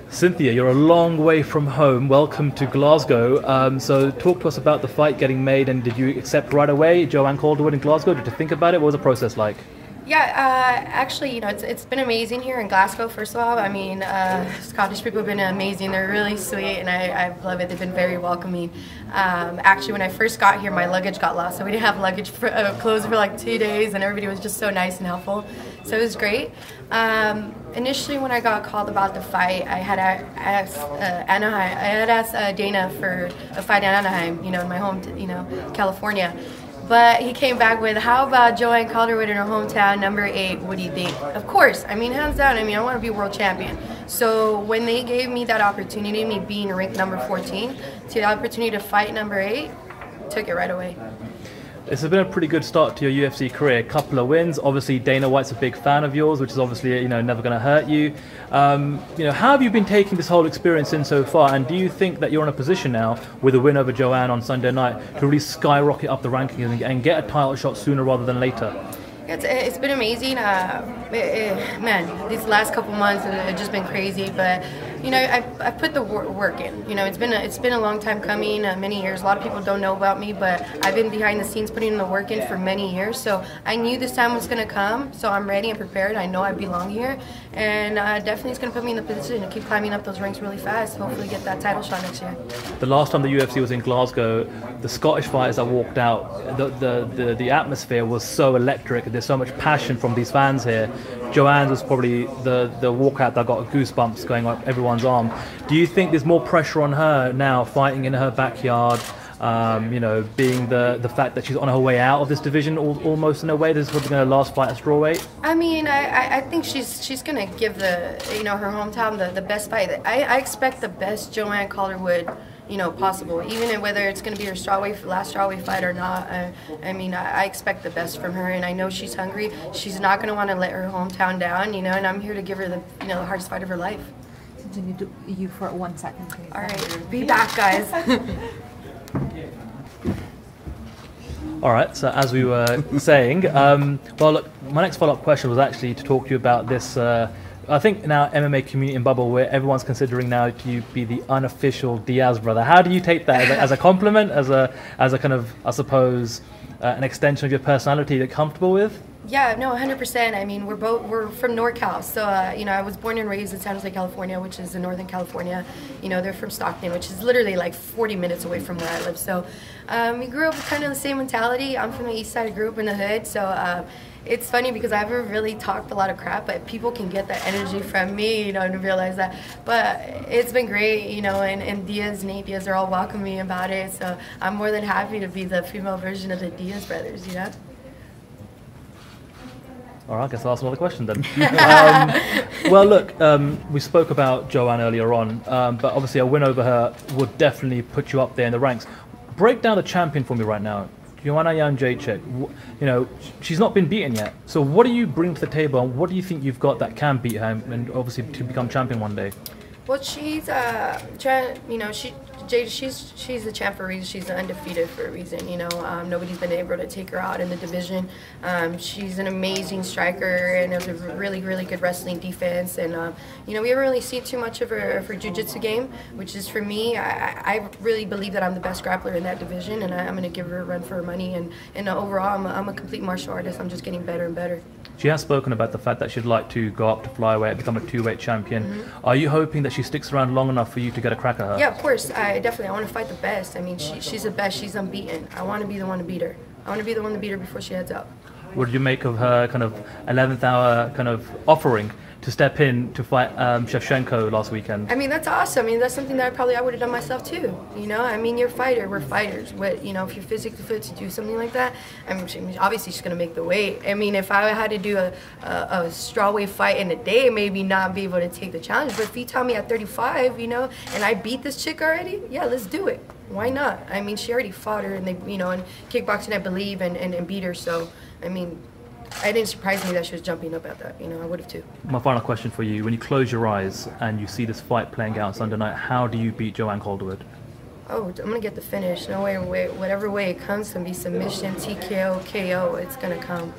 Cynthia, you're a long way from home. Welcome to Glasgow. So talk to us about the fight getting made, and did you accept right away Joanne Calderwood in Glasgow? Did you think about it? What was the process like? Yeah, actually, it's been amazing here in Glasgow, first of all. I mean, Scottish people have been amazing. They're really sweet, and I love it. They've been very welcoming. Actually, when I first got here, my luggage got lost, so we didn't have luggage clothes for like 2 days, and everybody was just so nice and helpful. So it was great. Initially, when I got called about the fight, I had asked Anaheim. I had asked Dana for a fight in Anaheim, in my home, California. But he came back with, how about Joanne Calderwood in her hometown, number 8, what do you think? Of course, hands down, I want to be world champion. So when they gave me that opportunity, me being ranked number 14, to the opportunity to fight number 8, took it right away. It's been a pretty good start to your UFC career. A couple of wins. Obviously, Dana White's a big fan of yours, which is obviously never going to hurt you. How have you been taking this whole experience in so far? And do you think that you're in a position now, with a win over Joanne on Sunday night, to really skyrocket up the rankings and get a title shot sooner rather than later? It's been amazing. Man, these last couple months have just been crazy. But I put the work in. It's been a long time coming, many years. A lot of people don't know about me, but I've been behind the scenes putting the work in for many years. So I knew this time was going to come. So I'm ready and prepared. I know I belong here, and definitely it's going to put me in the position to keep climbing up those ranks really fast. Hopefully get that title shot next year. The last time the UFC was in Glasgow, the Scottish fighters that walked out, the atmosphere was so electric. There's so much passion from these fans here. Joanne's was probably the walkout that got goosebumps going up everyone's arm. Do you think there's more pressure on her now, fighting in her backyard, being the fact that she's on her way out of this division almost in a way? This is probably going to last fight at strawweight. I think she's going to give her hometown the best fight. I expect the best Joanne Calderwood possible, even whether it's going to be her last strawweight fight or not. I expect the best from her, and I know she's hungry. She's not going to want to let her hometown down, and I'm here to give her the hardest fight of her life. Continue to you for 1 second, please. All right, be back, guys. All right, so as we were saying, well, look, my next follow-up question was actually to talk to you about this. I think now MMA community in bubble where everyone's considering now to be the unofficial Diaz brother. How do you take that as a compliment, as a kind of, I suppose, an extension of your personality that you're comfortable with? Yeah, no, 100%. We're from NorCal, so I was born and raised in San Jose, California, which is in Northern California. They're from Stockton, which is literally like 40 minutes away from where I live. So we grew up with kind of the same mentality. I'm from the East Side, I grew up in the hood, so it's funny because I haven't really talked a lot of crap, but people can get that energy from me, to realize that. But it's been great, and Diaz, Nate Diaz are all welcoming me about it. So I'm more than happy to be the female version of the Diaz brothers, All right, I guess I'll ask another question then. Well, look, we spoke about Joanne earlier on, but obviously a win over her would definitely put you up there in the ranks. Break down the champion for me right now. Joanna Jędrzejczyk, she's not been beaten yet. So what do you bring to the table, and what do you think you've got that can beat her, and obviously to become champion one day? Well, she's she's a champ for a reason. She's undefeated for a reason. Nobody's been able to take her out in the division. She's an amazing striker and has a really, really good wrestling defense. And we haven't really seen too much of her jiu-jitsu game, which is, for me, I really believe that I'm the best grappler in that division, and I'm going to give her a run for her money. And overall, I'm a complete martial artist. I'm just getting better and better. She has spoken about the fact that she'd like to go up to flyweight, become a 2-weight champion. Mm-hmm. Are you hoping that she sticks around long enough for you to get a crack at her? Yeah, of course. I want to fight the best. She's the best. She's unbeaten. I want to be the one to beat her. I want to be the one to beat her before she heads up. What did you make of her kind of 11th hour kind of offering to step in to fight Shevchenko last weekend? That's awesome. That's something that I would have done myself too. You're a fighter. We're fighters. But if you're physically fit to do something like that, obviously she's gonna make the weight. If I had to do a strawweight fight in a day, maybe not be able to take the challenge. But if you tell me at 35, and I beat this chick already, yeah, let's do it. Why not? She already fought her, and in kickboxing, I believe, and beat her. So it didn't surprise me that she was jumping up at that. I would have too. My final question for you: when you close your eyes and you see this fight playing out Sunday night, how do you beat Joanne Calderwood? Oh, I'm gonna get the finish. No way, whatever way it comes, it's gonna be submission, TKO, KO. It's gonna come.